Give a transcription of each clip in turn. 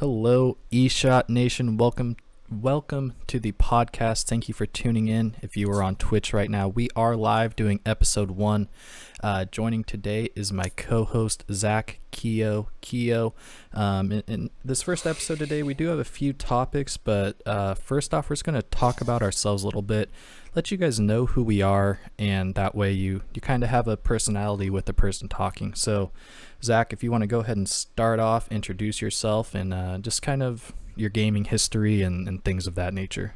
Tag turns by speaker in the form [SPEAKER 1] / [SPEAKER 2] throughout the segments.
[SPEAKER 1] Hello, EShot Nation. Welcome to the podcast. Thank you for tuning in. If you are on Twitch right now, we are live doing episode 1. Joining today is my co-host, Zach Keo. In this first episode today, we do have a few topics, but first off, we're just going to talk about ourselves a little bit, let you guys know who we are, and that way you kind of have a personality with the person talking. So, Zach, if you want to go ahead and start off, introduce yourself, and just kind of your gaming history and things of that nature.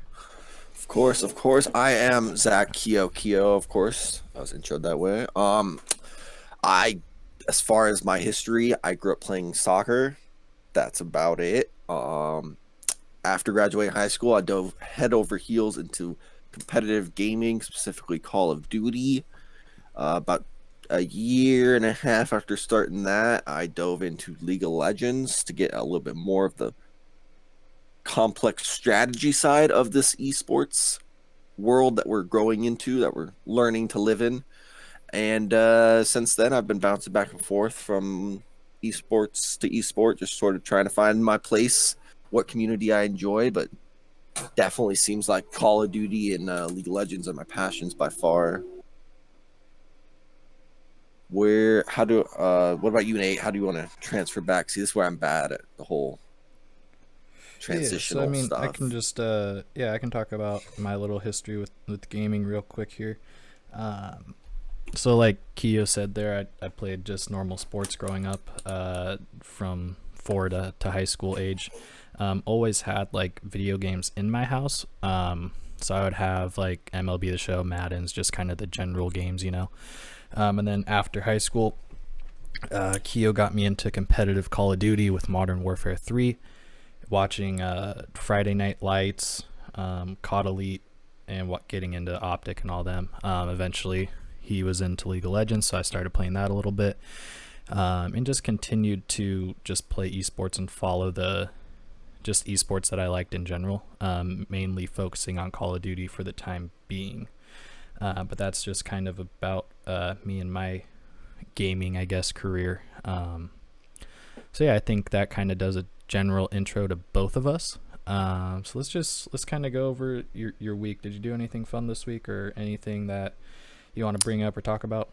[SPEAKER 2] Of course. I am Zach Keo, of course. I was introed that way. As far as my history, I grew up playing soccer. That's about it. After graduating high school, I dove head over heels into competitive gaming, specifically Call of Duty. About a year and a half after starting that, I dove into League of Legends to get a little bit more of the complex strategy side of this esports world that we're growing into, that we're learning to live in. And since then, I've been bouncing back and forth from esports to esport, just sort of trying to find my place, what community I enjoy. But definitely seems like Call of Duty and League of Legends are my passions by far. What about you, Nate? How do you want to transfer back? See, this is where I'm bad at the whole transitional stuff.
[SPEAKER 1] I can just I can talk about my little history with gaming real quick here. So like Keo said there, I played just normal sports growing up, from 4 to high school age. Always had like video games in my house. So I would have like MLB The Show, Madden's, just kind of the general games, you know. And then after high school, Keo got me into competitive Call of Duty with Modern Warfare 3, watching Friday Night Lights, COD Elite, and getting into Optic and all them. Eventually, he was into League of Legends, so I started playing that a little bit, and just continued to just play esports and follow the just esports that I liked in general, mainly focusing on Call of Duty for the time being. But that's just kind of about me and my gaming, I guess, career. So yeah, I think that kind of does a general intro to both of us. So let's kind of go over your week. Did you do anything fun this week, or anything that you want to bring up or talk about?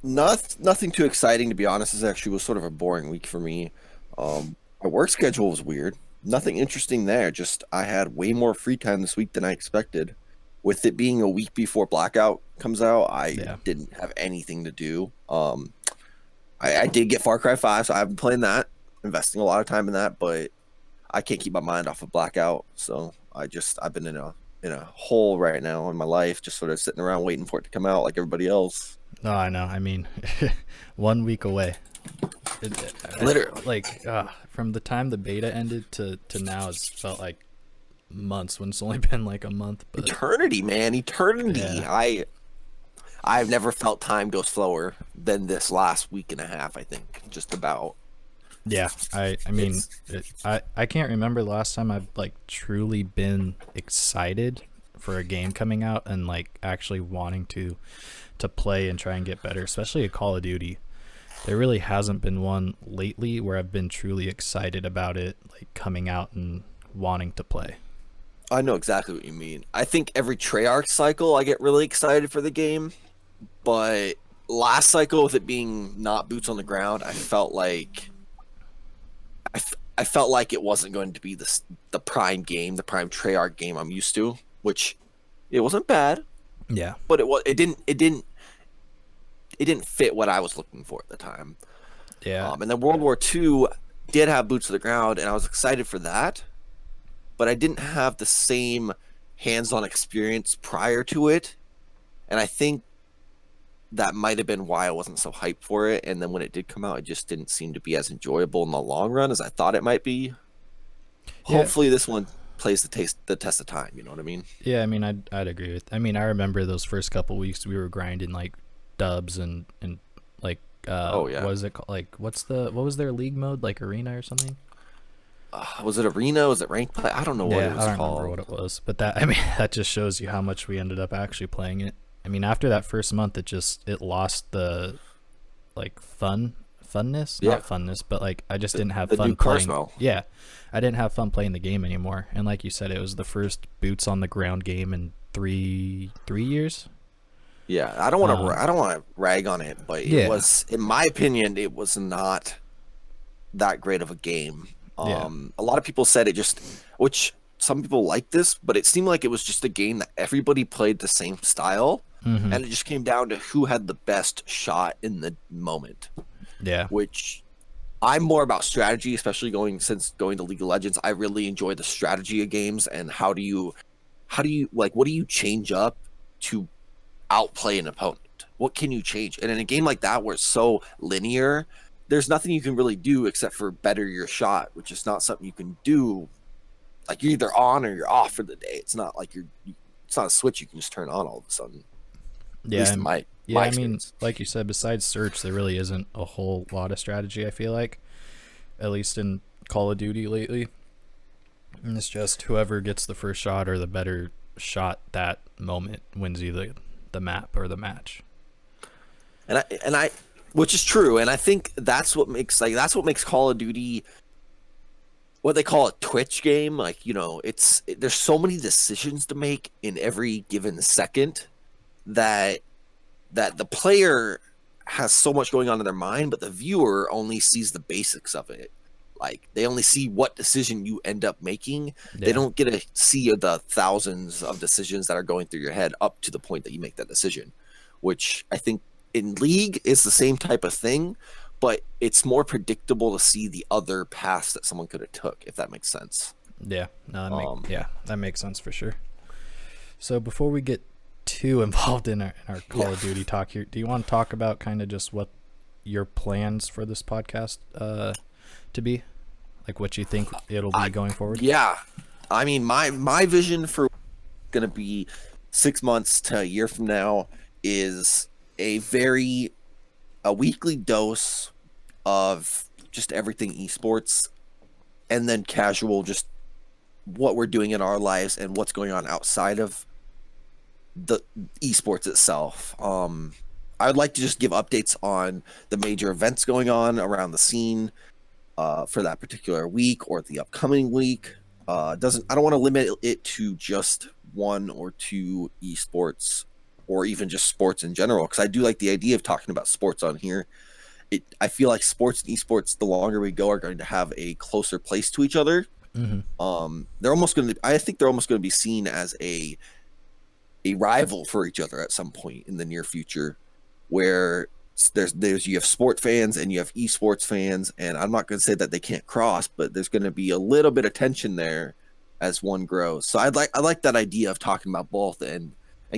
[SPEAKER 2] Nothing too exciting, to be honest. This actually was sort of a boring week for me. My work schedule was weird. Nothing interesting there. Just I had way more free time this week than I expected. With it being a week before Blackout comes out, I didn't have anything to do. I did get Far Cry 5, so I've been playing that, investing a lot of time in that, but I can't keep my mind off of Blackout. So I've been in a hole right now in my life, just sort of sitting around waiting for it to come out like everybody else.
[SPEAKER 1] No, I know. I mean, 1 week away.
[SPEAKER 2] Literally.
[SPEAKER 1] From the time the beta ended to now, it's felt like months, when it's only been like a month. But
[SPEAKER 2] eternity, man. Yeah. I've never felt time go slower than this last week and a half, I think. Just about.
[SPEAKER 1] Yeah, I mean, I can't remember the last time I've like truly been excited for a game coming out and like actually wanting to play and try and get better, especially a Call of Duty. There really hasn't been one lately where I've been truly excited about it, like coming out and wanting to play.
[SPEAKER 2] I know exactly what you mean. I think every Treyarch cycle I get really excited for the game, but last cycle, with it being not boots on the ground, I felt like it wasn't going to be the prime game, the prime Treyarch game I'm used to, which it wasn't bad.
[SPEAKER 1] Yeah,
[SPEAKER 2] but it didn't fit what I was looking for at the time.
[SPEAKER 1] Yeah.
[SPEAKER 2] And then World War II did have boots to the ground, and I was excited for that, but I didn't have the same hands-on experience prior to it, and I think that might have been why I wasn't so hyped for it. And then when it did come out, it just didn't seem to be as enjoyable in the long run as I thought it might be. Yeah. Hopefully this one plays the test of time, you know what I mean?
[SPEAKER 1] Yeah, I mean, I'd agree with. I mean, I remember those first couple weeks we were grinding like dubs and like what was it called? Like what was their league mode, like arena or something?
[SPEAKER 2] Was it arena? Was it ranked play? I don't know what it was called. I don't remember
[SPEAKER 1] what it was, but that just shows you how much we ended up actually playing it. I mean, after that first month, it lost the like fun funness,
[SPEAKER 2] Yeah.
[SPEAKER 1] not funness, but like I just didn't have
[SPEAKER 2] The
[SPEAKER 1] fun
[SPEAKER 2] new car
[SPEAKER 1] playing.
[SPEAKER 2] smell.
[SPEAKER 1] Yeah, I didn't have fun playing the game anymore. And like you said, it was the first boots on the ground game in three years.
[SPEAKER 2] Yeah, I don't want to.
[SPEAKER 1] Um,
[SPEAKER 2] I don't want to rag on it, but it
[SPEAKER 1] yeah,
[SPEAKER 2] was, in my opinion, it was not that great of a game.
[SPEAKER 1] yeah,
[SPEAKER 2] A lot of people said it just, which some people like this, but it seemed like it was just a game that everybody played the same style,
[SPEAKER 1] hmm,
[SPEAKER 2] and it just came down to who had the best shot in the moment.
[SPEAKER 1] yeah,
[SPEAKER 2] Which I'm more about strategy, especially since going to League of Legends. I really enjoy the strategy of games and how do you like what do you change up to outplay an opponent? What can you change? And in a game like that where it's so linear, there's nothing you can really do except for better your shot, which is not something you can do. Like you're either on or you're off for the day. It's not like it's not a switch you can just turn on all of a sudden. At
[SPEAKER 1] yeah,
[SPEAKER 2] least in my
[SPEAKER 1] yeah.
[SPEAKER 2] my
[SPEAKER 1] I mean,
[SPEAKER 2] experience.
[SPEAKER 1] like you said, besides search, there really isn't a whole lot of strategy. I feel like, at least in Call of Duty lately, and it's just whoever gets the first shot or the better shot that moment wins either the map or the match.
[SPEAKER 2] And I which is true, and I think that's what makes Call of Duty what they call a Twitch game. Like, there's so many decisions to make in every given second that the player has so much going on in their mind, but the viewer only sees the basics of it. Like they only see what decision you end up making. They
[SPEAKER 1] Yeah,
[SPEAKER 2] don't get to see the thousands of decisions that are going through your head up to the point that you make that decision, which I think in League is the same type of thing, but it's more predictable to see the other paths that someone could have took, if that makes sense.
[SPEAKER 1] yeah, no,
[SPEAKER 2] Um,
[SPEAKER 1] that makes sense for sure. So before we get too involved in our Call
[SPEAKER 2] yeah.
[SPEAKER 1] of Duty talk here, do you want to talk about kind of just what your plans for this podcast to be? Like what you think it'll be going forward?
[SPEAKER 2] Yeah. I mean, my vision for going to be 6 months to a year from now is a weekly dose of just everything esports, and then casual, just what we're doing in our lives and what's going on outside of the esports itself. I would like to just give updates on the major events going on around the scene for that particular week or the upcoming week. Doesn't I don't want to limit it to just one or two esports or even just sports in general, because I do like the idea of talking about sports on here. I feel like sports and esports, the longer we go, are going to have a closer place to each other.
[SPEAKER 1] Mm-hmm.
[SPEAKER 2] I think they're almost going to be seen as a rival for each other at some point in the near future, where there's you have sport fans and you have esports fans, and I'm not going to say that they can't cross, but there's going to be a little bit of tension there as one grows. So I like that idea of talking about both and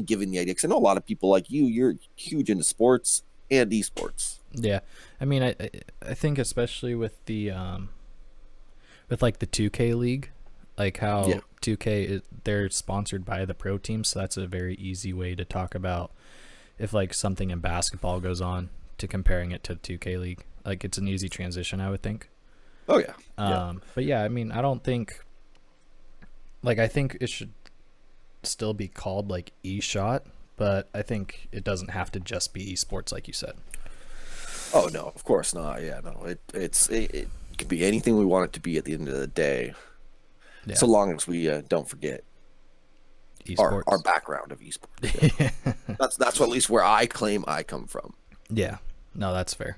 [SPEAKER 2] giving the idea, because I know a lot of people like you're huge into sports and esports.
[SPEAKER 1] Yeah, I mean, I think especially with the with like the 2K league, like how
[SPEAKER 2] Yeah.
[SPEAKER 1] 2K they're sponsored by the pro team, so that's a very easy way to talk about if like something in basketball goes on to comparing it to 2K league. Like it's an easy transition, I would think.
[SPEAKER 2] Oh yeah. Yeah.
[SPEAKER 1] But yeah, I mean, I don't think like I think it should still be called like EShot, but I think it doesn't have to just be esports like you said.
[SPEAKER 2] Oh no, of course not. Yeah, no. It can be anything we want it to be at the end of the day,
[SPEAKER 1] Yeah.
[SPEAKER 2] so long as we don't forget
[SPEAKER 1] Esports.
[SPEAKER 2] our background of esports. Yeah. That's what, at least where I claim I come from.
[SPEAKER 1] Yeah. No, that's fair.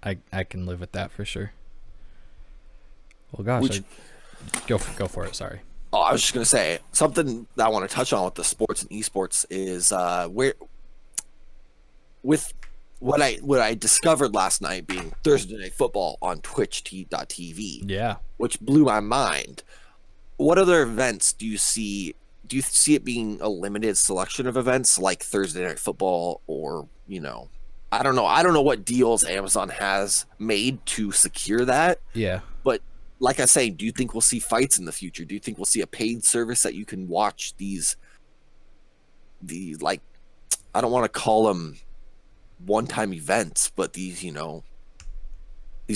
[SPEAKER 1] I can live with that for sure. Well, gosh,
[SPEAKER 2] Which,
[SPEAKER 1] go for it. Sorry.
[SPEAKER 2] oh, I was just gonna say something that I want to touch on with the sports and esports is where with what I discovered last night being Thursday Night Football on Twitch.tv,
[SPEAKER 1] Yeah.
[SPEAKER 2] which blew my mind. What other events do you see? Do you see it being a limited selection of events like Thursday Night Football, or I don't know. I don't know what deals Amazon has made to secure that.
[SPEAKER 1] Yeah.
[SPEAKER 2] But like I say, do you think we'll see fights in the future? Do you think we'll see a paid service that you can watch the like, I don't want to call them one-time events, but these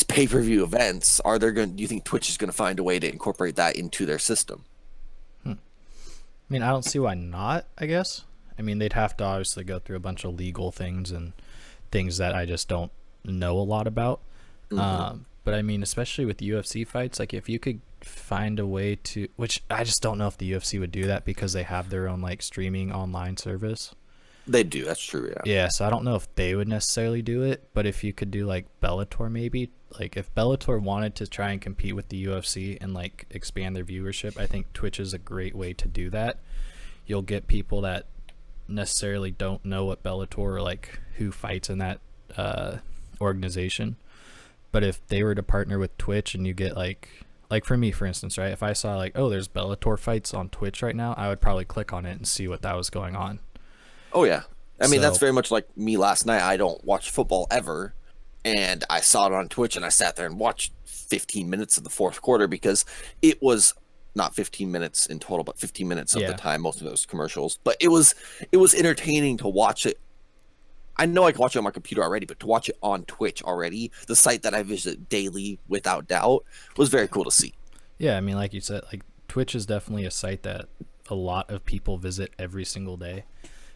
[SPEAKER 2] pay-per-view events, do you think Twitch is going to find a way to incorporate that into their system?
[SPEAKER 1] I mean, I don't see why not, I guess. I mean, they'd have to obviously go through a bunch of legal things and things that I just don't know a lot about. But I mean, especially with UFC fights, like if you could find a way to, which I just don't know if the UFC would do that because they have their own like streaming online service.
[SPEAKER 2] They do. That's true. Yeah.
[SPEAKER 1] Yeah, so I don't know if they would necessarily do it, but if you could do like Bellator maybe, like if Bellator wanted to try and compete with the UFC and like expand their viewership, I think Twitch is a great way to do that. You'll get people that necessarily don't know what Bellator or like who fights in that organization. But if they were to partner with Twitch and you get like for me for instance, right? If I saw like, oh, there's Bellator fights on Twitch right now, I would probably click on it and see what that was going on.
[SPEAKER 2] Oh yeah. I mean, that's
[SPEAKER 1] So
[SPEAKER 2] very much like me last night. I don't watch football ever, and I saw it on Twitch, and I sat there and watched 15 minutes of the fourth quarter because it was not 15 minutes in total, but 15 minutes of the time. Most of those commercials, but it was entertaining to watch it. I know I can watch it on my computer already, but to watch it on Twitch already, the site that I visit daily without doubt, was very cool to see.
[SPEAKER 1] yeah, I mean, like you said, like Twitch is definitely a site that a lot of people visit every single day.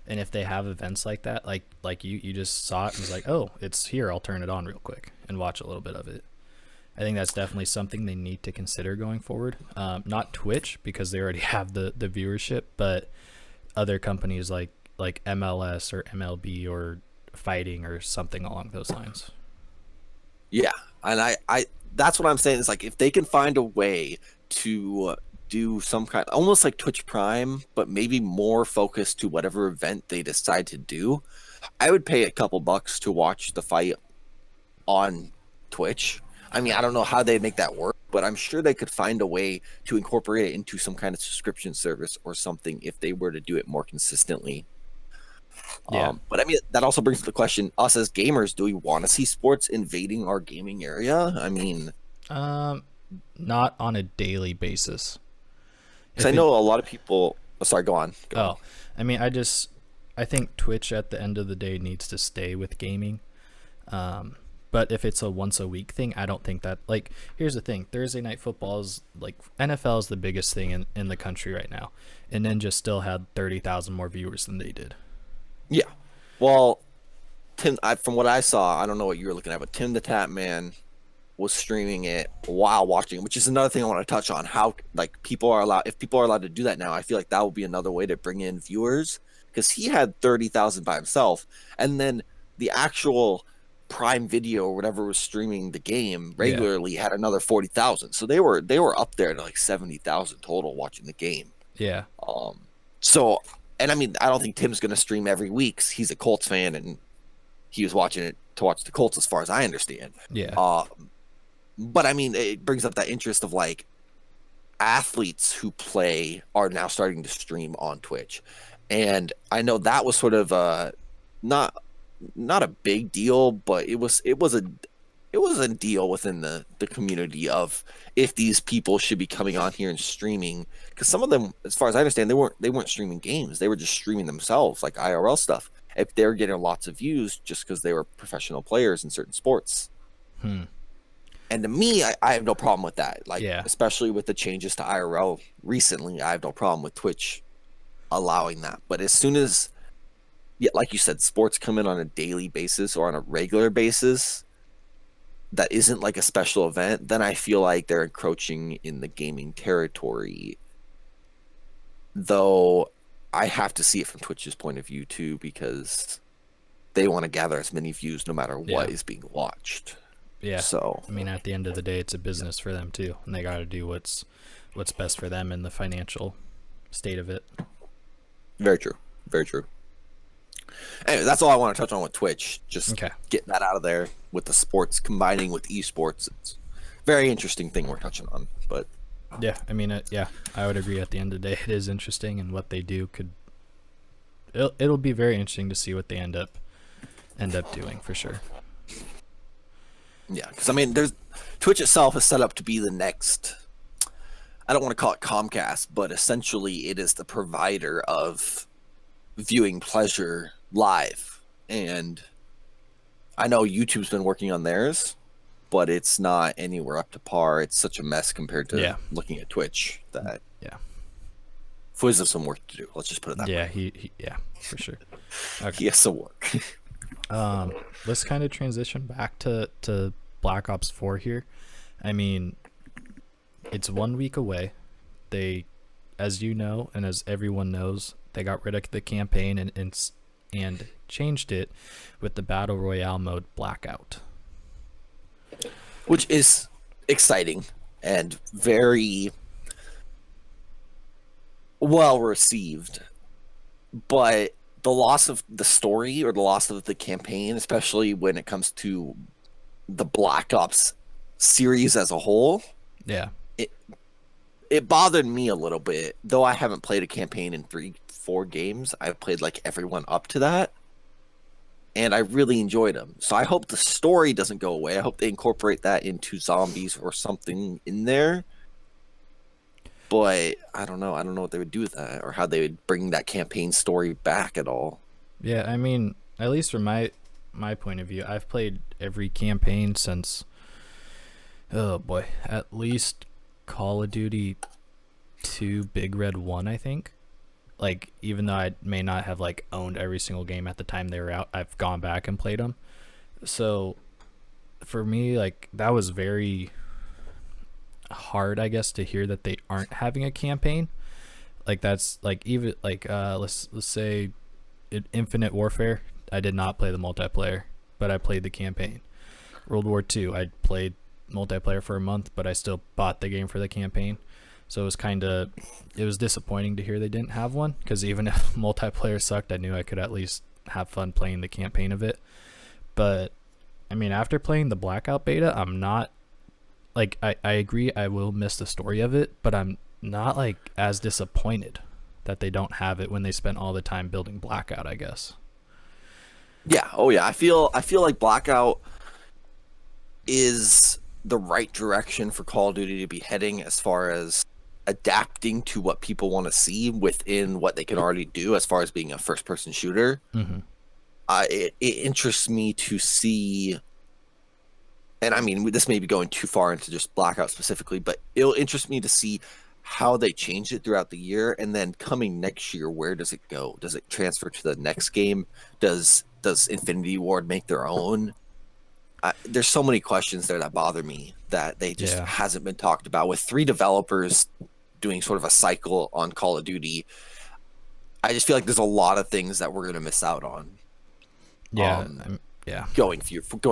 [SPEAKER 1] And if they have events like that, like you just saw it and was like, oh, it's here, I'll turn it on real quick and watch a little bit of it. I think that's definitely something they need to consider going forward. Not Twitch because they already have the viewership, but other companies like MLS or MLB or fighting or something along those lines.
[SPEAKER 2] Yeah, and I that's what I'm saying is like if they can find a way to do some kind, almost like Twitch Prime, but maybe more focused to whatever event they decide to do, I would pay a couple bucks to watch the fight on Twitch. I mean, I don't know how they make that work, but I'm sure they could find a way to incorporate it into some kind of subscription service or something if they were to do it more consistently.
[SPEAKER 1] Yeah.
[SPEAKER 2] But I mean, that also brings up the question: us as gamers, do we want to see sports invading our gaming area? I mean,
[SPEAKER 1] Not on a daily basis.
[SPEAKER 2] because I know a lot of people. Oh, sorry, go on. Go on.
[SPEAKER 1] I mean, I think Twitch at the end of the day needs to stay with gaming. But if it's a once a week thing, I don't think that, like, here's the thing. Thursday night football is like, NFL is the biggest thing in the country right now. And Ninja still had 30,000 more viewers than they did.
[SPEAKER 2] Yeah. Well, Tim, from what I saw, I don't know what you were looking at, but Tim the Tap Man was streaming it while watching, which is another thing I want to touch on. How like if people are allowed to do that now, I feel like that would be another way to bring in viewers because he had 30,000 by himself, and then the actual Prime Video or whatever was streaming the game regularly had another 40,000. So they were up there to like 70,000 total watching the game.
[SPEAKER 1] Yeah.
[SPEAKER 2] So, and I mean, I don't think Tim's going to stream every week 'cause he's a Colts fan and he was watching it to watch the Colts as far as I understand.
[SPEAKER 1] Yeah.
[SPEAKER 2] But I mean, it brings up that interest of like athletes who play are now starting to stream on Twitch. And I know that was sort of not a big deal, but it was a deal within the community of if these people should be coming on here and streaming, because some of them, as far as I understand, they weren't streaming games, they were just streaming themselves, like IRL stuff. If they're getting lots of views just because they were professional players in certain sports. And to me, I have no problem with that. Like, especially with the changes to IRL recently, I have no problem with Twitch allowing that. But as soon as, like you said, sports come in on a daily basis or on a regular basis, that isn't like a special event, then I feel like they're encroaching in the gaming territory. Though I have to see it from Twitch's point of view too, because they want to gather as many views no matter what is being watched.
[SPEAKER 1] Yeah.
[SPEAKER 2] So
[SPEAKER 1] I mean, at the end of the day, it's a business for them too, and they got to do what's best for them in the financial state of it. Very true.
[SPEAKER 2] Very true. Anyway, that's all I want to touch on with Twitch. Just getting that out of there with the sports combining with esports. It's a very interesting thing we're touching on. But
[SPEAKER 1] yeah, I mean, I would agree. At the end of the day, it is interesting, and what they do it'll be very interesting to see what they end up doing for sure.
[SPEAKER 2] Yeah, because I mean, Twitch itself is set up to be the next. I don't want to call it Comcast, but essentially, it is the provider of viewing pleasure live. And I know YouTube's been working on theirs, but it's not anywhere up to par. It's such a mess compared to looking at Twitch that Fwiz has some work to do. Let's just put it that way.
[SPEAKER 1] He for sure.
[SPEAKER 2] Okay. He has some work.
[SPEAKER 1] Let's kind of transition back to Black Ops 4 here. I mean, it's 1 week away. They, as you know, and as everyone knows, they got rid of the campaign and changed it with the Battle Royale mode Blackout.
[SPEAKER 2] Which is exciting and very well received. But the loss of the story or the loss of the campaign, especially when it comes to the Black Ops series as a whole,
[SPEAKER 1] Yeah.
[SPEAKER 2] it bothered me a little bit. Though I haven't played a campaign in 3-4 games, I've played like everyone up to that, and I really enjoyed them. So I hope the story doesn't go away. I hope they incorporate that into zombies or something in there. But I don't know. I don't know what they would do with that, or how they would bring that campaign story back at all.
[SPEAKER 1] Yeah, I mean, at least from my point of view, I've played every campaign since, oh boy, at least Call of Duty 2 Big Red 1, I think. Like, even though I may not have like owned every single game at the time they were out, I've gone back and played them. So for me, like, that was very hard, I guess, to hear that they aren't having a campaign. Like, that's like, even like let's say Infinite Warfare, I did not play the multiplayer, but I played the campaign. World War II, I played multiplayer for a month, but I still bought the game for the campaign. So it was disappointing to hear they didn't have one, because even if multiplayer sucked, I knew I could at least have fun playing the campaign of it. But I mean, after playing the Blackout beta, I'm not like, I agree I will miss the story of it, but I'm not like as disappointed that they don't have it when they spent all the time building Blackout, I guess.
[SPEAKER 2] Yeah. Oh yeah. I feel like Blackout is the right direction for Call of Duty to be heading, as far as adapting to what people want to see within what they can already do as far as being a first-person shooter.
[SPEAKER 1] Mm-hmm.
[SPEAKER 2] It interests me to see, and I mean, this may be going too far into just Blackout specifically, but it'll interest me to see how they change it throughout the year, and then coming next year, where does it go? Does it transfer to the next game? Does Infinity Ward make their own? There's so many questions there that bother me that they just hasn't been talked about. With 3 developers doing sort of a cycle on Call of Duty, I just feel like there's a lot of things that we're going to miss out on.
[SPEAKER 1] Yeah.
[SPEAKER 2] Going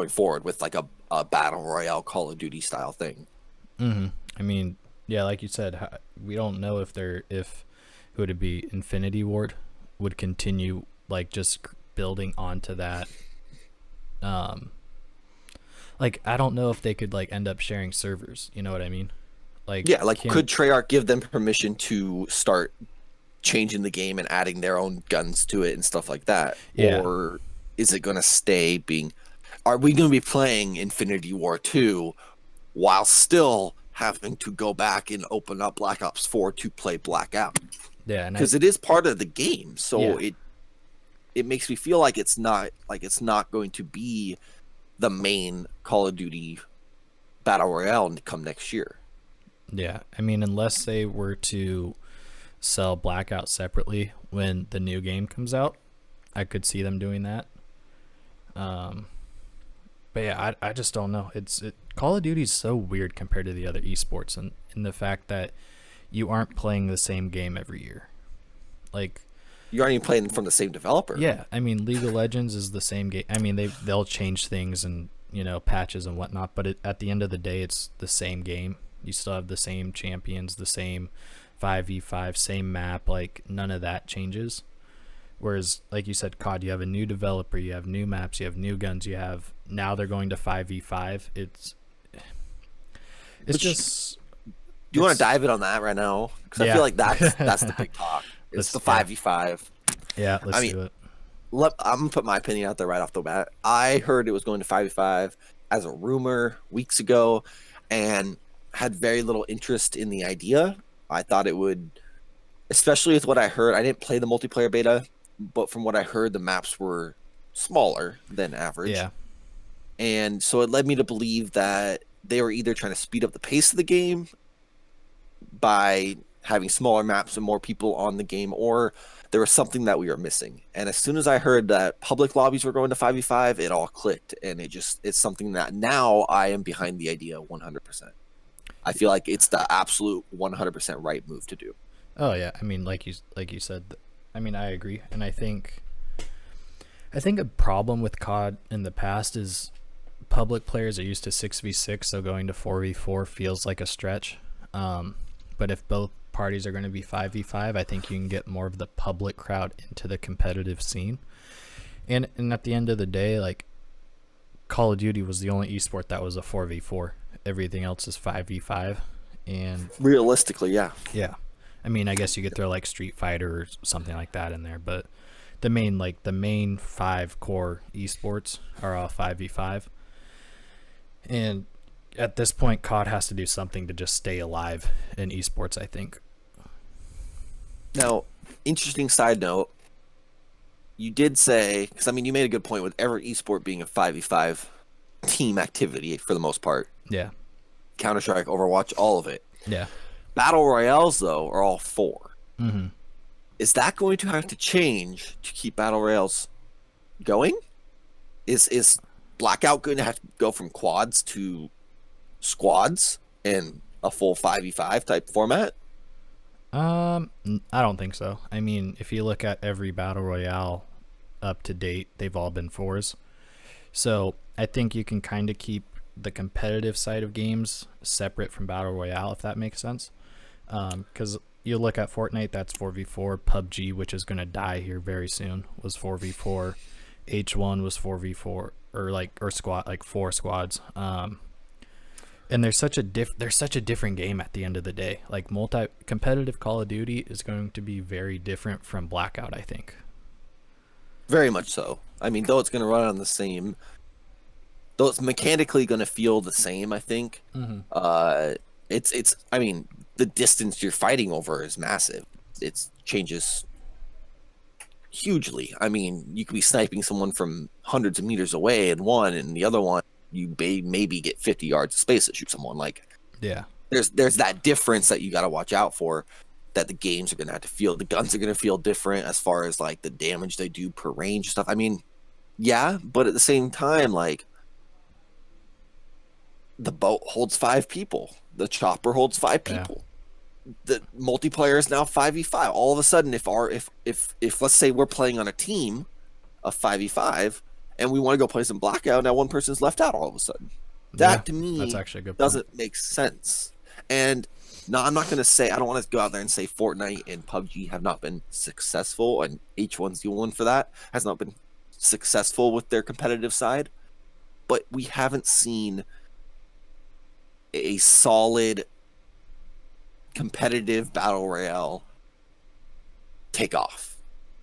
[SPEAKER 2] forward with like a battle royale Call of Duty style thing.
[SPEAKER 1] Mm-hmm. I mean, yeah, like you said, we don't know if who would it be, Infinity Ward would continue like just building onto that. Like, I don't know if they could like end up sharing servers. You know what I mean? Like,
[SPEAKER 2] yeah, like could Treyarch give them permission to start changing the game and adding their own guns to it and stuff like that?
[SPEAKER 1] Yeah.
[SPEAKER 2] Or is it going to stay being? Are we going to be playing Infinity War 2 while still having to go back and open up Black Ops 4 to play Blackout?
[SPEAKER 1] Yeah,
[SPEAKER 2] because it is part of the game, so it makes me feel like it's not going to be the main Call of Duty Battle Royale come next year.
[SPEAKER 1] Yeah, I mean, unless they were to sell Blackout separately when the new game comes out, I could see them doing that. But yeah, I just don't know. Call of Duty is so weird compared to the other esports, and in the fact that you aren't playing the same game every year. Like,
[SPEAKER 2] you aren't even playing from the same developer.
[SPEAKER 1] Yeah, I mean, League of Legends is the same game. I mean, they'll change things and, you know, patches and whatnot, but at the end of the day, it's the same game. You still have the same champions, the same 5v5, same map. Like, none of that changes. Whereas, like you said, COD, you have a new developer, you have new maps, you have new guns, now they're going to 5v5. It's just.
[SPEAKER 2] Do you want to dive in on that right now? Because I feel like that's the big talk. It's the 5v5.
[SPEAKER 1] Yeah, let's do it.
[SPEAKER 2] I'm going to put my opinion out there right off the bat. I heard it was going to 5v5 as a rumor weeks ago and had very little interest in the idea. I thought it would, especially with what I heard. I didn't play the multiplayer beta, but from what I heard, the maps were smaller than average.
[SPEAKER 1] Yeah.
[SPEAKER 2] And so it led me to believe that they were either trying to speed up the pace of the game by having smaller maps and more people on the game, or there was something that we were missing. And as soon as I heard that public lobbies were going to 5v5, it all clicked. And it's something that now I am behind the idea 100%. I feel like it's the absolute 100% right move to do.
[SPEAKER 1] Oh yeah, I mean, like you said, I mean, I agree, and I think a problem with COD in the past is public players are used to 6v6, so going to 4v4 feels like a stretch. But if both parties are going to be 5v5, I think you can get more of the public crowd into the competitive scene. And at the end of the day, like, Call of Duty was the only esport that was a 4v4. Everything else is 5v5. And
[SPEAKER 2] realistically, yeah.
[SPEAKER 1] Yeah. I mean, I guess you could throw like Street Fighter or something like that in there, but the main 5 core esports are all 5v5. And at this point, COD has to do something to just stay alive in esports, I think.
[SPEAKER 2] Now, interesting side note, you did say, because I mean, you made a good point with every esport being a 5v5 team activity for the most part.
[SPEAKER 1] Yeah.
[SPEAKER 2] Counter-Strike, Overwatch, all of it.
[SPEAKER 1] Yeah.
[SPEAKER 2] Battle Royales, though, are all 4.
[SPEAKER 1] Mm-hmm.
[SPEAKER 2] Is that going to have to change to keep Battle Royales going? Is Blackout going to have to go from quads to squads and a full 5v5 type format?
[SPEAKER 1] I don't think so. I mean, if you look at every Battle Royale up to date, they've all been 4s. So I think you can kind of keep the competitive side of games separate from Battle Royale, if that makes sense. Because you look at Fortnite, that's 4v4. PUBG, which is going to die here very soon, was 4v4. H1 was 4v4, or squad, like 4 squads. And there's such a different game at the end of the day. Like, competitive Call of Duty is going to be very different from Blackout, I think.
[SPEAKER 2] Very much so. I mean, though it's going to run on the same, though it's mechanically going to feel the same, I think.
[SPEAKER 1] Mm-hmm.
[SPEAKER 2] It's. I mean, the distance you're fighting over is massive. It changes hugely. I mean, you could be sniping someone from hundreds of meters away in one, and the other one you maybe get 50 yards of space to shoot someone. Like,
[SPEAKER 1] yeah,
[SPEAKER 2] there's that difference that you got to watch out for. That the games are going to have to feel. The guns are going to feel different as far as like the damage they do per range and stuff. I mean, yeah, but at the same time, like, the boat holds 5 people. The chopper holds 5 people. Yeah. The multiplayer is now 5v5. All of a sudden, if let's say we're playing on a team of 5v5 and we want to go play some Blackout, now one person's left out all of a sudden. That to me
[SPEAKER 1] that's actually a good point.
[SPEAKER 2] Doesn't make sense. And no, I'm not going to say, I don't want to go out there and say Fortnite and PUBG have not been successful, and H1's the one for that, has not been successful with their competitive side. But we haven't seen a solid competitive battle royale take off.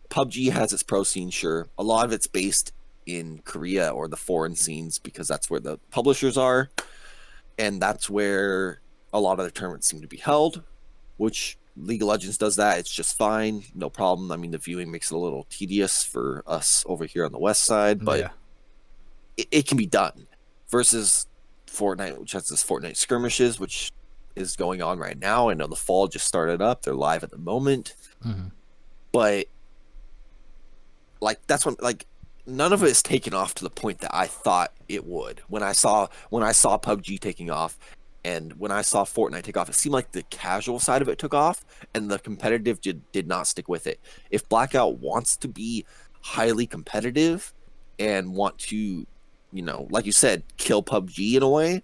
[SPEAKER 2] PUBG has its pro scene, sure. A lot of it's based in Korea or the foreign scenes because that's where the publishers are, and that's where a lot of the tournaments seem to be held, which League of Legends does that. It's just fine, no problem. I mean, the viewing makes it a little tedious for us over here on the west side, but it can be done. Versus Fortnite, which has this Fortnite skirmishes, which is going on right now. I know the fall just started up. They're live at the moment.
[SPEAKER 1] Mm-hmm.
[SPEAKER 2] But like, that's when, like, none of it is taken off to the point that I thought it would. When I saw PUBG taking off and when I saw Fortnite take off, it seemed like the casual side of it took off and the competitive did not stick with it. If Blackout wants to be highly competitive and want to, you know, like you said, kill PUBG in a way,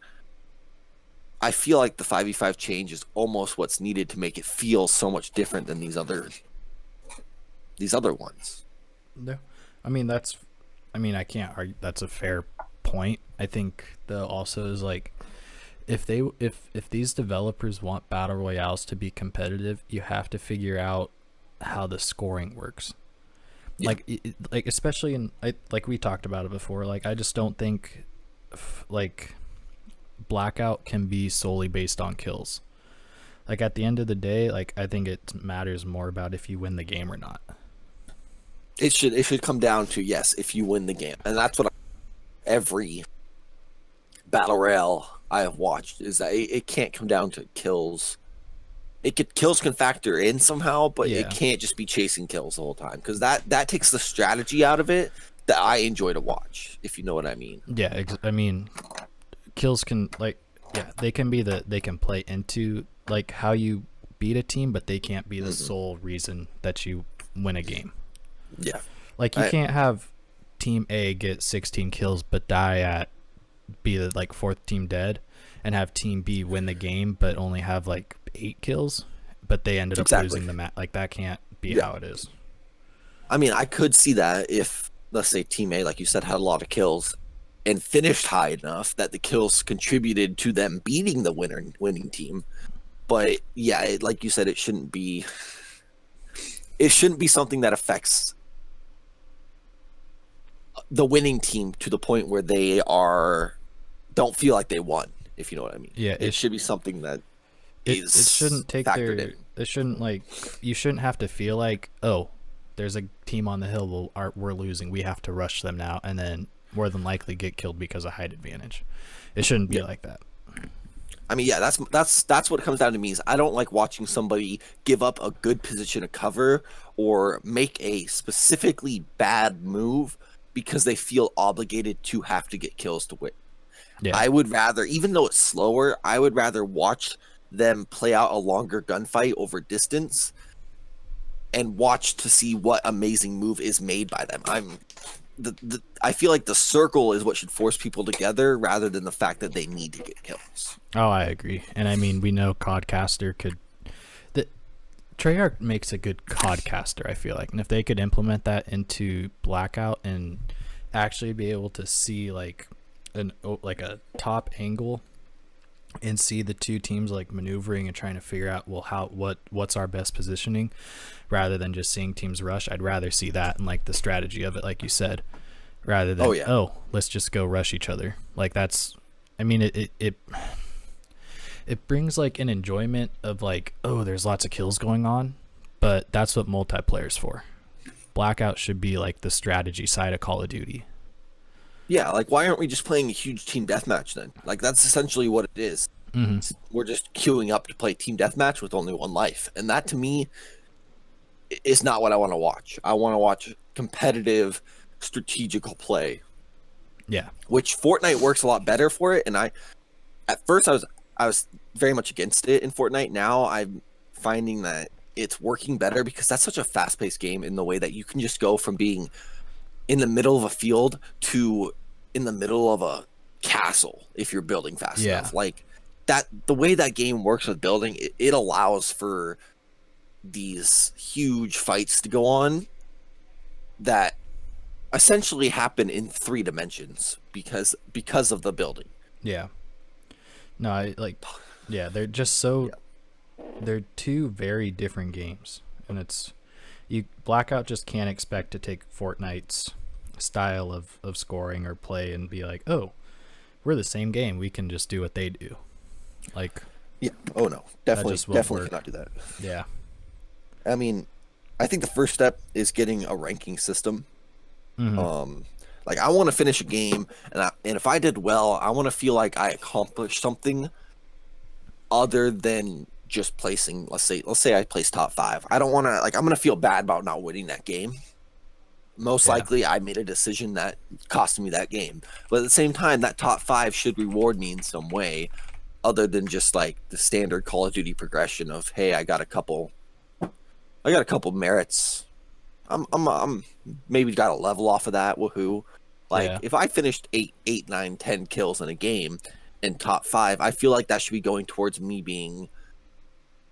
[SPEAKER 2] I feel like the 5v5 change is almost what's needed to make it feel so much different than these other ones.
[SPEAKER 1] Yeah. I can't argue. That's a fair point. I think also is like, if these developers want battle royales to be competitive, you have to figure out how the scoring works. Yeah. Like especially in, like we talked about it before, like I just don't think like Blackout can be solely based on kills. Like at the end of the day, like I think it matters more about if you win the game or not.
[SPEAKER 2] It should come down to, yes, if you win the game. And that's what every battle royale I have watched is that it can't come down to kills kills can factor in somehow, but it
[SPEAKER 1] Yeah.
[SPEAKER 2] can't just be chasing kills the whole time, because that takes the strategy out of it that I enjoy to watch, if you know what I mean.
[SPEAKER 1] Yeah, I mean, kills can like, yeah, they can be they can play into like how you beat a team, but they can't be the sole reason that you win a game.
[SPEAKER 2] Yeah.
[SPEAKER 1] Like you can't have team A get 16 kills but die at be the like fourth team dead, and have team B win the game but only have like 8 kills, but they ended up losing the match. Like that can't be how it is.
[SPEAKER 2] I mean, I could see that if, let's say, team A, like you said, had a lot of kills and finished high enough that the kills contributed to them beating the winning team. But yeah, like you said, it shouldn't be something that affects the winning team to the point where they don't feel like they won, if you know what I mean.
[SPEAKER 1] Yeah,
[SPEAKER 2] it should be something that
[SPEAKER 1] it shouldn't take
[SPEAKER 2] factored in.
[SPEAKER 1] It shouldn't, like, you shouldn't have to feel like, oh, there's a team on the hill, we're losing, we have to rush them now, and then more than likely get killed because of height advantage. It shouldn't be like that.
[SPEAKER 2] I mean, yeah, that's what it comes down to me. Is I don't like watching somebody give up a good position of cover or make a specifically bad move because they feel obligated to have to get kills to win.
[SPEAKER 1] Yeah.
[SPEAKER 2] I would rather, even though it's slower, I would rather watch them play out a longer gunfight over distance and watch to see what amazing move is made by them. I feel like the circle is what should force people together rather than the fact that they need to get kills.
[SPEAKER 1] Oh, I agree. And I mean, we know Codcaster could... Treyarch makes a good Codcaster, I feel like. And if they could implement that into Blackout and actually be able to see like a top angle and see the two teams like maneuvering and trying to figure out, well, what's our best positioning, rather than just seeing teams rush. I'd rather see that and like the strategy of it, like you said, rather than let's just go rush each other. Like that's, I mean, it brings like an enjoyment of like, oh, there's lots of kills going on, but that's what multiplayer's for. Blackout should be like the strategy side of Call of Duty.
[SPEAKER 2] Yeah, like why aren't we just playing a huge team deathmatch then? Like that's essentially what it is.
[SPEAKER 1] Mm-hmm.
[SPEAKER 2] We're just queuing up to play team deathmatch with only one life, and that to me is not what I want to watch. I want to watch competitive, strategical play.
[SPEAKER 1] Yeah,
[SPEAKER 2] which Fortnite works a lot better for it. And at first I was very much against it in Fortnite. Now I'm finding that it's working better because that's such a fast-paced game in the way that you can just go from being in the middle of a field to in the middle of a castle if you're building fast enough. Like that, the way that game works with building, it allows for these huge fights to go on that essentially happen in 3 dimensions because of the building.
[SPEAKER 1] Yeah. No, they're just so they're two very different games, and Blackout just can't expect to take Fortnite's style of scoring or play and be like, oh, we're the same game, we can just do what they do. Like,
[SPEAKER 2] yeah, oh no, definitely cannot do that.
[SPEAKER 1] Yeah,
[SPEAKER 2] I mean, I think the first step is getting a ranking system.
[SPEAKER 1] Mm-hmm.
[SPEAKER 2] Like I want to finish a game, and if I did well, I want to feel like I accomplished something other than just placing. Let's say I place top 5. I don't want to, like, I'm gonna feel bad about not winning that game. Most likely, I made a decision that cost me that game. But at the same time, that top 5 should reward me in some way, other than just like the standard Call of Duty progression of, hey, I got a couple merits. I'm maybe got a level off of that. Woohoo! Like if I finished 8, 9, 10 kills in a game in top 5, I feel like that should be going towards me being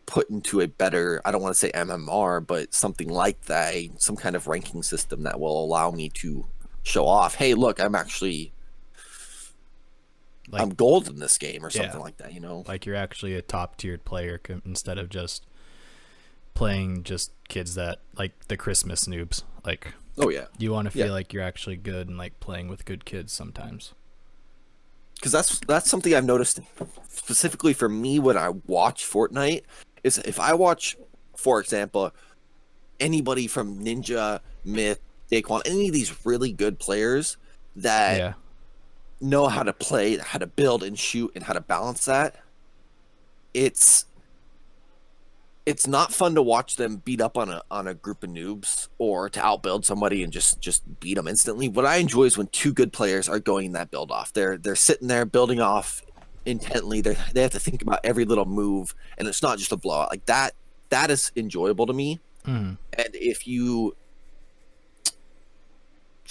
[SPEAKER 2] put into a better, I don't want to say MMR, but something like that, some kind of ranking system that will allow me to show off, hey, look, I'm actually I'm gold in this game or something like that, you know?
[SPEAKER 1] Like you're actually a top tiered player instead of just playing just kids that like the Christmas noobs. Like,
[SPEAKER 2] oh yeah,
[SPEAKER 1] you want to feel like you're actually good and like playing with good kids sometimes.
[SPEAKER 2] Because that's something I've noticed specifically for me when I watch Fortnite is if I watch, for example, anybody from Ninja, Myth, Daquan, any of these really good players that know how to play, how to build and shoot, and how to balance that, it's not fun to watch them beat up on a group of noobs or to outbuild somebody and just beat them instantly. What I enjoy is when two good players are going that build off. They're sitting there building off intently. They have to think about every little move, and it's not just a blowout like that. That is enjoyable to me.
[SPEAKER 1] Mm.
[SPEAKER 2] And if you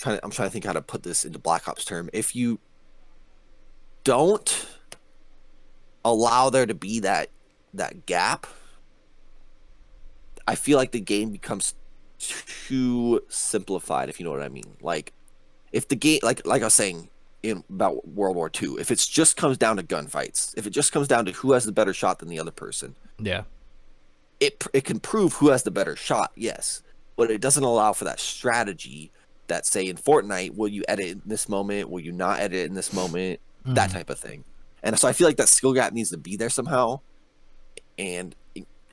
[SPEAKER 2] I'm trying to think how to put this into Black Ops term. If you don't allow there to be that gap, I feel like the game becomes too simplified, if you know what I mean. Like if the game, like I was saying about World War II, if it just comes down to gunfights, if it just comes down to who has the better shot than the other person,
[SPEAKER 1] Yeah.
[SPEAKER 2] it can prove who has the better shot, yes, but it doesn't allow for that strategy that, say, in Fortnite, will you edit in this moment? Will you not edit in this moment? That type of thing. And so I feel like that skill gap needs to be there somehow. And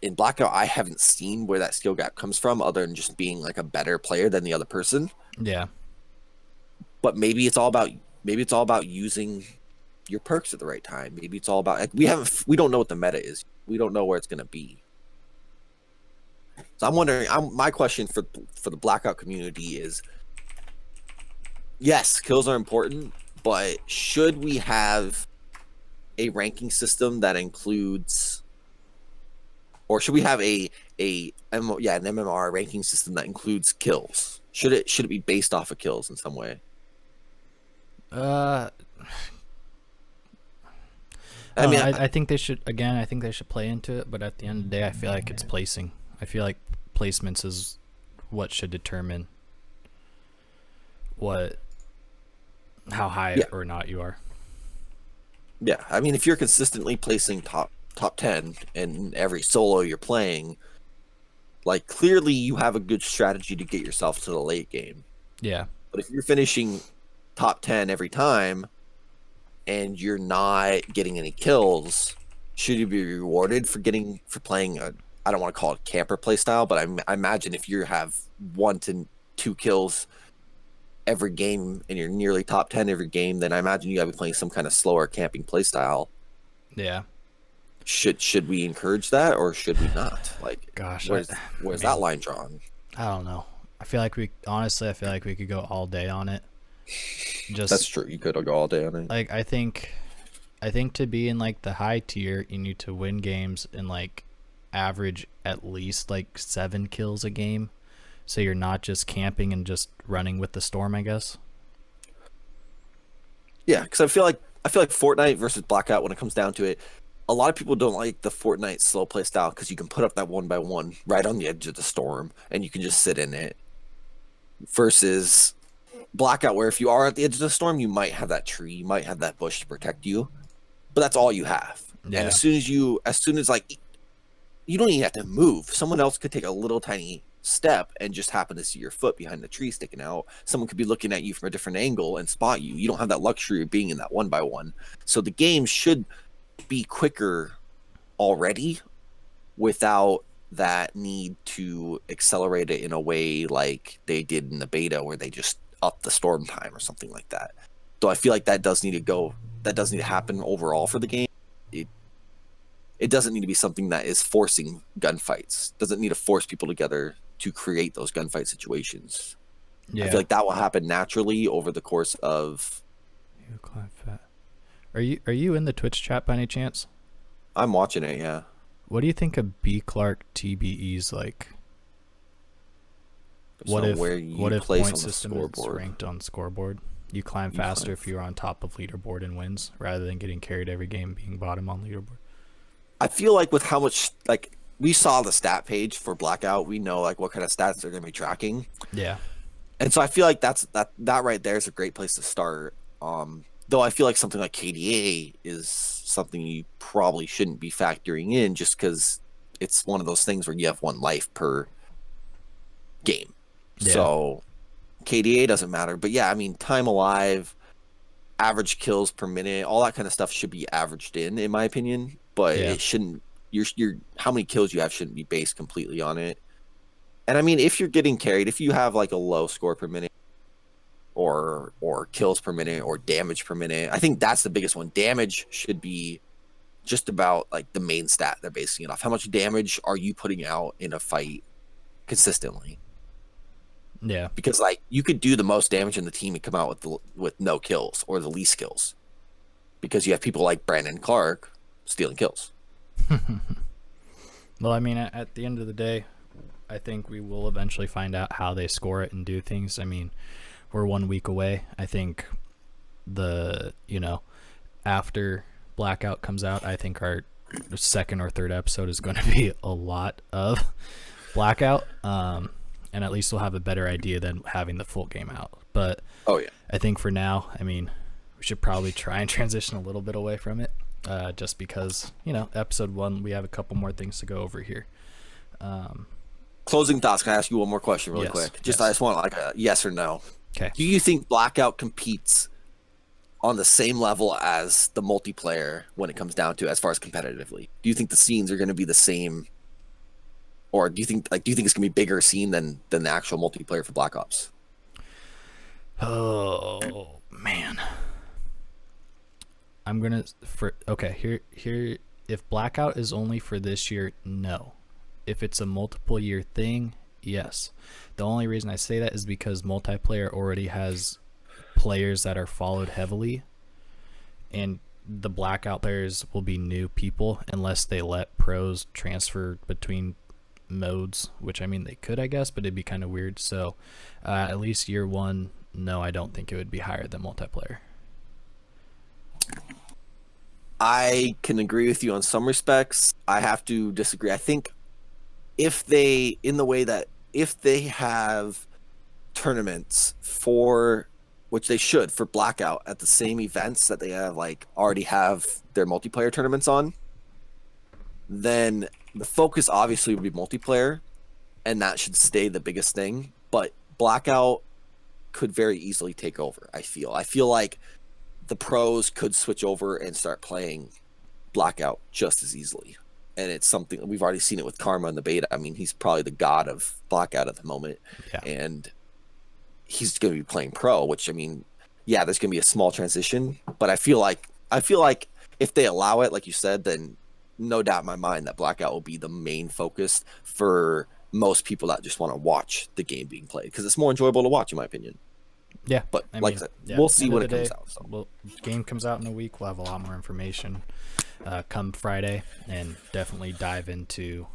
[SPEAKER 2] in Blackout, I haven't seen where that skill gap comes from other than just being like a better player than the other person.
[SPEAKER 1] Yeah.
[SPEAKER 2] But maybe it's all about using your perks at the right time. Maybe it's all about, like, we don't know what the meta is. We don't know where it's going to be. So I'm wondering, my question for the Blackout community is, yes, kills are important, but should we have a ranking system that includes, or should we have an MMR ranking system that includes kills? Should it be based off of kills in some way?
[SPEAKER 1] I think they should. Again, I think they should play into it. But at the end of the day, I feel like it's placing. I feel like placements is what should determine how high or not you are.
[SPEAKER 2] Yeah, I mean, if you're consistently placing top 10 in every solo you're playing, like, clearly you have a good strategy to get yourself to the late game.
[SPEAKER 1] Yeah.
[SPEAKER 2] But if you're finishing top 10 every time and you're not getting any kills, should you be rewarded for playing a, I don't want to call it camper play style, but I imagine if you have 1 to 2 kills every game and you're nearly top 10 every game, then I imagine you got to be playing some kind of slower camping play style.
[SPEAKER 1] Yeah.
[SPEAKER 2] Should we encourage that or should we not? Like,
[SPEAKER 1] gosh,
[SPEAKER 2] where's that line drawn?
[SPEAKER 1] I don't know. I feel like we could go all day on it.
[SPEAKER 2] That's true. You could go all day on it.
[SPEAKER 1] Like, I think to be in like the high tier, you need to win games and like average at least like 7 kills a game, so you're not just camping and just running with the storm, I guess.
[SPEAKER 2] Yeah, because I feel like Fortnite versus Blackout, when it comes down to it, a lot of people don't like the Fortnite slow play style because you can put up that 1x1 right on the edge of the storm and you can just sit in it. Versus Blackout, where if you are at the edge of the storm, you might have that tree, you might have that bush to protect you, but that's all you have. Yeah. And as soon as like, you don't even have to move. Someone else could take a little tiny step and just happen to see your foot behind the tree sticking out. Someone could be looking at you from a different angle and spot you. You don't have that luxury of being in that 1x1. So the game should be quicker already without that need to accelerate it in a way like they did in the beta where they just upped the storm time or something like that. So I feel like that does need to happen overall for the game. It doesn't need to be something that is forcing gunfights. Doesn't need to force people together to create those gunfight situations. Yeah. I feel like that will happen naturally over the course of.
[SPEAKER 1] Are you in the Twitch chat by any chance?
[SPEAKER 2] I'm watching it, yeah.
[SPEAKER 1] What do you think of B Clark TBE's like? What if point system is ranked on scoreboard? You climb faster if you're on top of leaderboard and wins, rather than getting carried every game being bottom on leaderboard. I
[SPEAKER 2] feel like with how much, like, we saw the stat page for Blackout, we know like what kind of stats they're going to be tracking.
[SPEAKER 1] Yeah.
[SPEAKER 2] And so I feel like that right there is a great place to start. Though I feel like something like KDA is something you probably shouldn't be factoring in just because it's one of those things where you have 1 life per game. Yeah. So KDA doesn't matter. But yeah, I mean, time alive, average kills per minute, all that kind of stuff should be averaged in my opinion. But it shouldn't. Your how many kills you have shouldn't be based completely on it. And I mean, if you're getting carried, if you have like a low score per minute, or kills per minute, or damage per minute, I think that's the biggest one. Damage should be just about like the main stat they're basing it off. How much damage are you putting out in a fight consistently?
[SPEAKER 1] Yeah.
[SPEAKER 2] Because like you could do the most damage in the team and come out with no kills or the least kills, because you have people like Brandon Clark stealing kills.
[SPEAKER 1] Well, I mean, at the end of the day, I think we will eventually find out how they score it and do things. I mean, we're 1 week away. I think after Blackout comes out, I think our second or third episode is going to be a lot of Blackout. And at least we'll have a better idea than having the full game out. But
[SPEAKER 2] oh yeah,
[SPEAKER 1] I think for now, I mean, we should probably try and transition a little bit away from it. Just because, episode 1, we have a couple more things to go over here.
[SPEAKER 2] Closing thoughts. Can I ask you one more question really quick? I just want like a yes or no.
[SPEAKER 1] Okay.
[SPEAKER 2] Do you think Blackout competes on the same level as the multiplayer when it comes down to as far as competitively? Do you think the scenes are going to be the same, or do you think it's going to be bigger scene than the actual multiplayer for Black Ops?
[SPEAKER 1] Oh man. I'm gonna here. If Blackout is only for this year, no. If it's a multiple year thing, yes. The only reason I say that is because multiplayer already has players that are followed heavily, and the Blackout players will be new people unless they let pros transfer between modes, which I mean they could, I guess, but it'd be kind of weird. So at least year 1, no, I don't think it would be higher than multiplayer.
[SPEAKER 2] I can agree with you on some respects. I have to disagree. I think if they have tournaments for, which they should, for Blackout at the same events that they have already have their multiplayer tournaments on, then the focus obviously would be multiplayer, and that should stay the biggest thing. But Blackout could very easily take over. I feel like the pros could switch over and start playing Blackout just as easily. And it's something we've already seen it with Karma in the beta. I mean, he's probably the god of Blackout at the moment.
[SPEAKER 1] Yeah.
[SPEAKER 2] And he's going to be playing pro, which, I mean, yeah, there's going to be a small transition, but I feel like if they allow it, like you said, then no doubt in my mind that Blackout will be the main focus for most people that just want to watch the game being played, because it's more enjoyable to watch, in my opinion.
[SPEAKER 1] Yeah,
[SPEAKER 2] but I said, we'll see when it comes out. So.
[SPEAKER 1] Game comes out in a week. We'll have a lot more information come Friday, and definitely dive into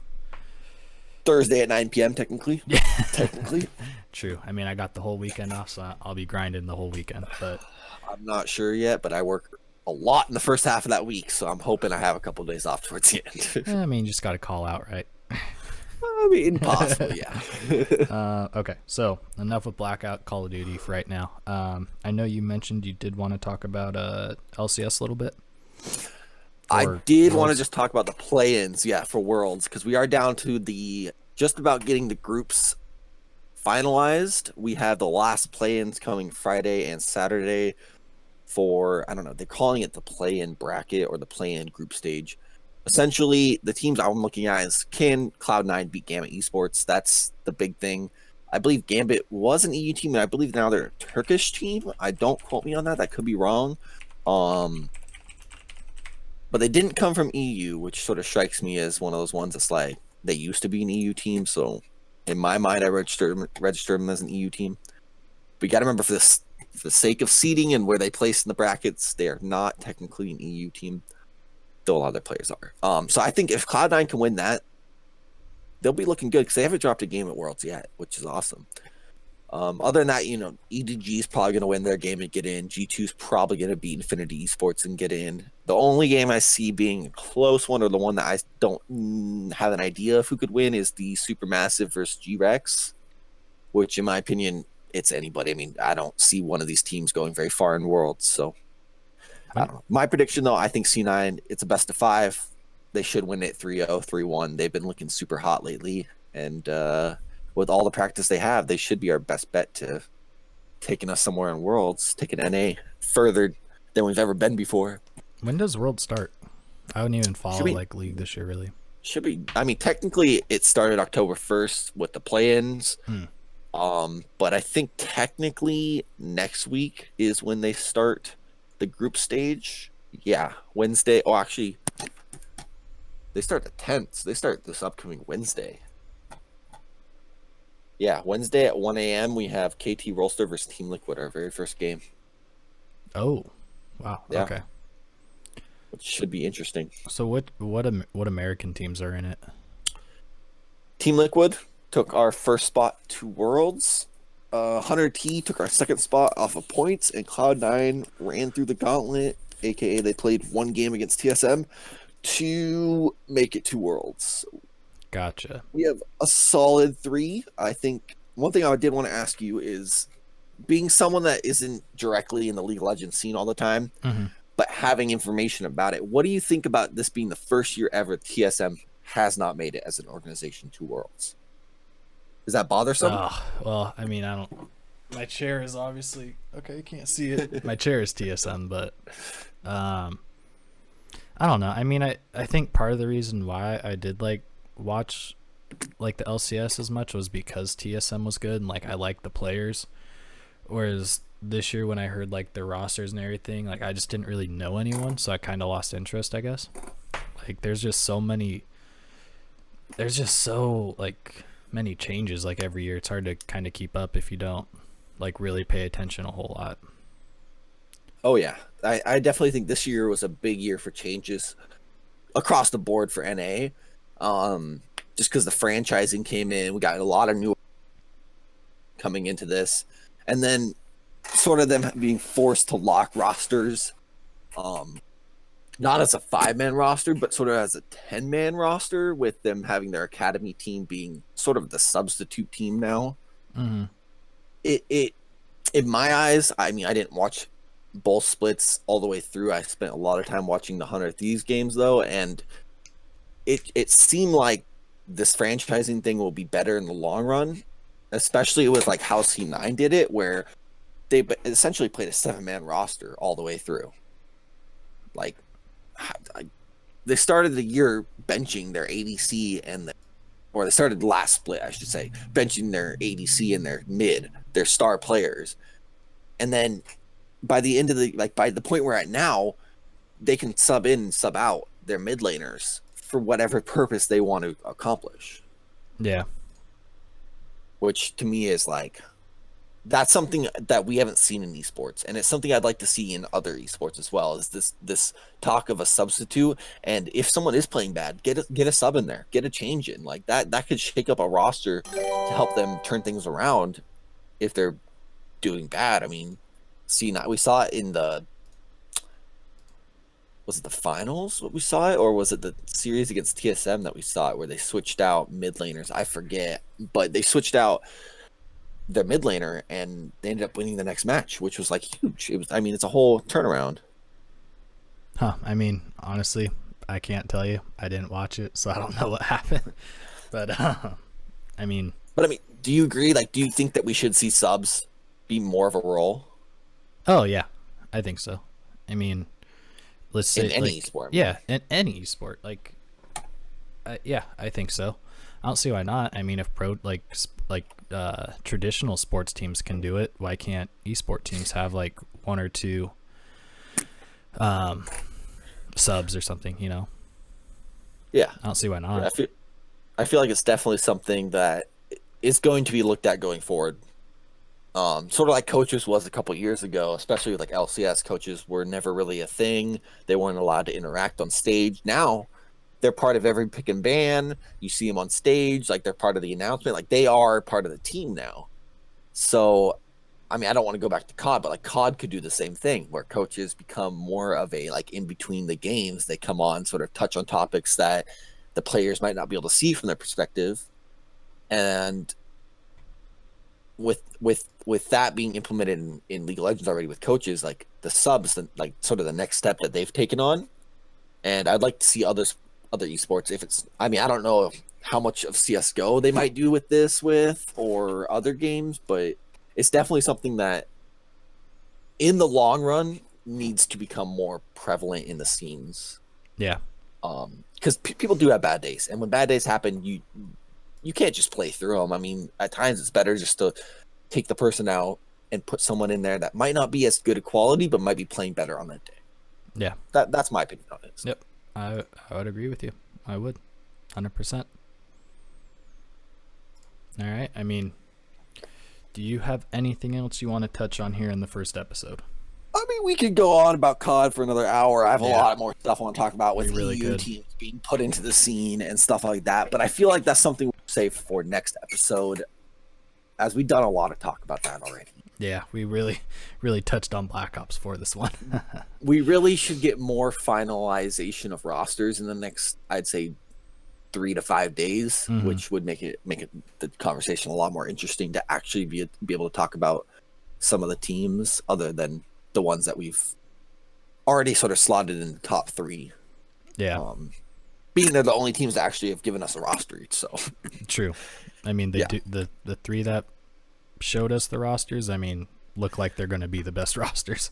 [SPEAKER 2] Thursday at 9 p.m. Technically.
[SPEAKER 1] Yeah,
[SPEAKER 2] technically.
[SPEAKER 1] True. I mean, I got the whole weekend off, so I'll be grinding the whole weekend. But
[SPEAKER 2] I'm not sure yet. But I work a lot in the first half of that week, so I'm hoping I have a couple of days off towards the end.
[SPEAKER 1] I mean, you just got to call out, right?
[SPEAKER 2] I mean, possible, yeah.
[SPEAKER 1] Okay, so enough with Blackout, Call of Duty for right now. I know you mentioned you did want to talk about LCS a little bit.
[SPEAKER 2] I did want to just talk about the play-ins, for Worlds, because we are down to just about getting the groups finalized. We have the last play-ins coming Friday and Saturday for, I don't know, they're calling it the play-in bracket or the play-in group stage. Essentially, the teams I'm looking at is, can Cloud9 beat Gambit Esports? That's the big thing. I believe Gambit was an EU team, and I believe now they're a Turkish team. I don't quote me on that. That could be wrong. But they didn't come from EU, which sort of strikes me as one of those ones that's like, they used to be an EU team. So in my mind, I registered them as an EU team. But you got to remember, for the sake of seeding and where they place in the brackets, they are not technically an EU team. Though a lot of their players are. So I think if Cloud9 can win that, they'll be looking good, because they haven't dropped a game at Worlds yet, which is awesome. Other than that, EDG is probably going to win their game and get in. G2 is probably going to beat Infinity Esports and get in. The only game I see being a close one, or the one that I don't have an idea of who could win, is the Supermassive versus G-Rex, which in my opinion, it's anybody. I mean, I don't see one of these teams going very far in Worlds, so I don't know. My prediction, though, I think C9, it's a best of 5. They should win it 3-0, 3-1. They've been looking super hot lately, and with all the practice they have, they should be our best bet to taking us somewhere in Worlds, taking NA further than we've ever been before.
[SPEAKER 1] When does World start? I wouldn't even follow League this year, really.
[SPEAKER 2] Should be. I mean, technically, it started October 1st with the play-ins. But I think technically next week is when they start the group stage. Yeah, Wednesday. Oh, actually, They start the 10th. They start this upcoming Wednesday. Yeah, Wednesday at 1 a.m. we have KT Rolster versus Team Liquid, our very first game.
[SPEAKER 1] Oh, wow.
[SPEAKER 2] Yeah.
[SPEAKER 1] Okay.
[SPEAKER 2] Which should be interesting.
[SPEAKER 1] So what American teams are in it?
[SPEAKER 2] Team Liquid took our first spot to Worlds. Hunter T took our second spot off of points, and Cloud9 ran through the gauntlet, aka they played one game against TSM to make it to Worlds.
[SPEAKER 1] Gotcha.
[SPEAKER 2] We have a solid 3. I think one thing I did want to ask you is, being someone that isn't directly in the League of Legends scene all the time, but having information about it, what do you think about this being the first year ever TSM has not made it as an organization to Worlds? Is that bothersome?
[SPEAKER 1] Well, I mean, I don't. My chair is obviously okay. You can't see it. My chair is TSM, but I don't know. I mean, I think part of the reason why I did like watch like the LCS as much was because TSM was good and like I liked the players. Whereas this year when I heard like the rosters and everything, like I just didn't really know anyone, so I kind of lost interest, I guess. Like there's just so many many changes like every year. It's hard to kind of keep up if you don't like really pay attention a whole lot.
[SPEAKER 2] Oh yeah. I definitely think this year was a big year for changes across the board for NA. Just because the franchising came in, we got a lot of new coming into this, and then sort of them being forced to lock rosters, not as a 5-man roster, but sort of as a 10-man roster, with them having their academy team being sort of the substitute team now. It in my eyes, I mean, I didn't watch both splits all the way through. I spent a lot of time watching the Hunter Thieves games though, and it seemed like this franchising thing will be better in the long run, especially with like how C9 did it, where they essentially played a 7-man roster all the way through. Like, they started the year benching their ADC or they started the last split, I should say, benching their ADC and their mid, their star players, and then by the end of by the point we're at now, they can sub in and sub out their mid laners for whatever purpose they want to accomplish.
[SPEAKER 1] Yeah.
[SPEAKER 2] Which to me is like, that's something that we haven't seen in esports, and it's something I'd like to see in other esports as well. Is this talk of a substitute, and if someone is playing bad, get a sub in there, get a change in, like that could shake up a roster to help them turn things around if they're doing bad. I mean, we saw it in was it the finals what we saw it, or was it the series against TSM that we saw it, where they switched out mid laners? I forget, but they switched out their mid laner and they ended up winning the next match, which was like huge. I mean, it's a whole turnaround.
[SPEAKER 1] I mean, honestly, I can't tell you. I didn't watch it, so I don't know what happened. But I mean,
[SPEAKER 2] do you agree? Like, do you think that we should see subs be more of a role?
[SPEAKER 1] Oh yeah, I think so. I mean, let's say
[SPEAKER 2] in any esport.
[SPEAKER 1] Yeah, in any esport. Like, yeah, I think so. I don't see why not. I mean, if traditional sports teams can do it, why can't esport teams have like 1 or 2 subs or something? You know?
[SPEAKER 2] Yeah,
[SPEAKER 1] I don't see why not.
[SPEAKER 2] Yeah, I feel like it's definitely something that is going to be looked at going forward. Sort of like coaches was a couple years ago, especially with like LCS. Coaches were never really a thing. They weren't allowed to interact on stage. Now they're part of every pick and ban. You see them on stage, like they're part of the announcement, like they are part of the team now. So, I mean, I don't want to go back to COD, but like COD could do the same thing, where coaches become more of a, like, in between the games, they come on, sort of touch on topics that the players might not be able to see from their perspective. And with that being implemented in League of Legends already with coaches, like the subs, like sort of the next step that they've taken on. And I'd like to see other esports, if it's, I mean, I don't know how much of CSGO they might do with this or other games, but it's definitely something that in the long run needs to become more prevalent in the scenes.
[SPEAKER 1] Yeah.
[SPEAKER 2] Because people do have bad days, and when bad days happen, you can't just play through them. I mean, at times it's better just to take the person out and put someone in there that might not be as good a quality, but might be playing better on that day.
[SPEAKER 1] Yeah.
[SPEAKER 2] That's my opinion on it.
[SPEAKER 1] Yep. I would agree with you. I would. 100%. All right. I mean, do you have anything else you want to touch on here in the first episode?
[SPEAKER 2] I mean, we could go on about COD for another hour. I have a
[SPEAKER 1] Yeah.
[SPEAKER 2] lot more stuff I want to talk about with
[SPEAKER 1] really
[SPEAKER 2] EU
[SPEAKER 1] could.
[SPEAKER 2] teams being put into the scene and stuff like that. But I feel like that's something we'll save for next episode, as we've done a lot of talk about that already.
[SPEAKER 1] Yeah, we really touched on Black Ops for this one.
[SPEAKER 2] We really should get more finalization of rosters in the next, I'd say, 3 to 5 days, which would make it the conversation a lot more interesting to actually be able to talk about some of the teams other than the ones that we've already sort of slotted in the top 3.
[SPEAKER 1] Yeah.
[SPEAKER 2] Being they're the only teams that actually have given us a roster, so
[SPEAKER 1] True. I mean, they do the 3 that showed us the rosters, I mean, look like they're going to be the best rosters.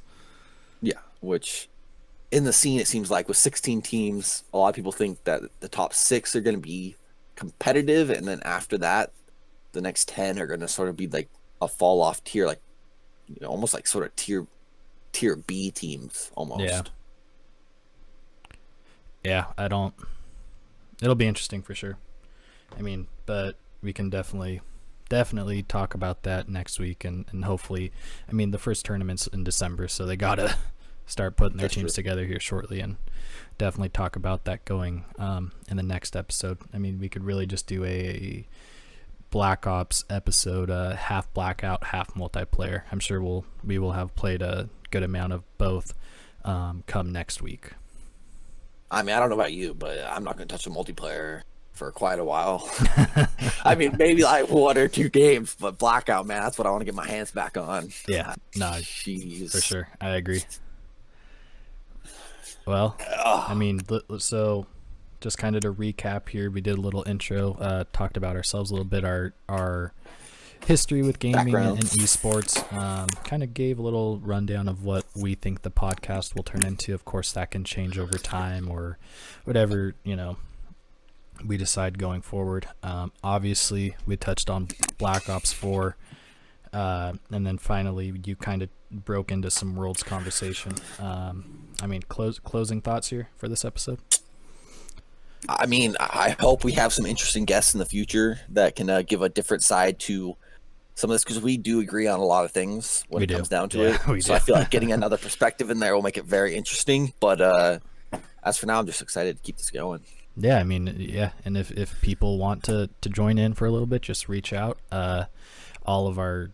[SPEAKER 2] Yeah, which in the scene, it seems like with 16 teams, a lot of people think that the top 6 are going to be competitive, and then after that, the next 10 are going to sort of be like a fall off tier, like, you know, almost like sort of tier B teams almost.
[SPEAKER 1] Yeah, it'll be interesting for sure. I mean, but we can definitely talk about that next week, and hopefully, I mean, the first tournament's in December, so they gotta start putting their teams together here shortly, and definitely talk about that going in the next episode. I mean, we could really just do a Black Ops episode, half Blackout, half multiplayer. I'm sure we will have played a good amount of both come next week.
[SPEAKER 2] I mean, I don't know about you, but I'm not going to touch the multiplayer for quite a while. I mean, maybe like 1 or 2 games, but Blackout, man, that's what I want to get my hands back on.
[SPEAKER 1] Yeah, no,
[SPEAKER 2] jeez,
[SPEAKER 1] for sure, I agree. Well, I mean, so just kind of to recap here, we did a little intro, talked about ourselves a little bit, our history with gaming and esports, kind of gave a little rundown of what we think the podcast will turn into. Of course, that can change over time or whatever, you know, we decide going forward. Obviously, we touched on Black Ops 4, and then finally you kind of broke into some Worlds conversation. I mean, closing thoughts here for this episode?
[SPEAKER 2] I mean, I hope we have some interesting guests in the future that can give a different side to some of this, because we do agree on a lot of things when it comes down to it. So I feel like getting another perspective in there will make it very interesting. But as for now, I'm just excited to keep this going.
[SPEAKER 1] Yeah, I mean, yeah, and if people want to join in for a little bit, just reach out. All of our,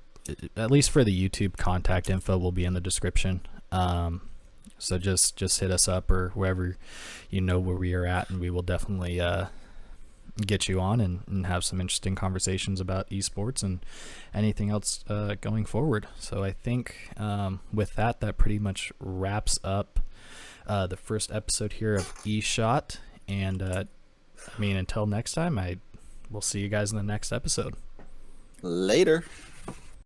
[SPEAKER 1] at least for the YouTube, contact info will be in the description. So just hit us up or wherever you know where we are at, and we will definitely get you on and have some interesting conversations about esports and anything else going forward. So I think with that pretty much wraps up the first episode here of EShot. And I mean, until next time, we'll see you guys in the next episode.
[SPEAKER 2] Later.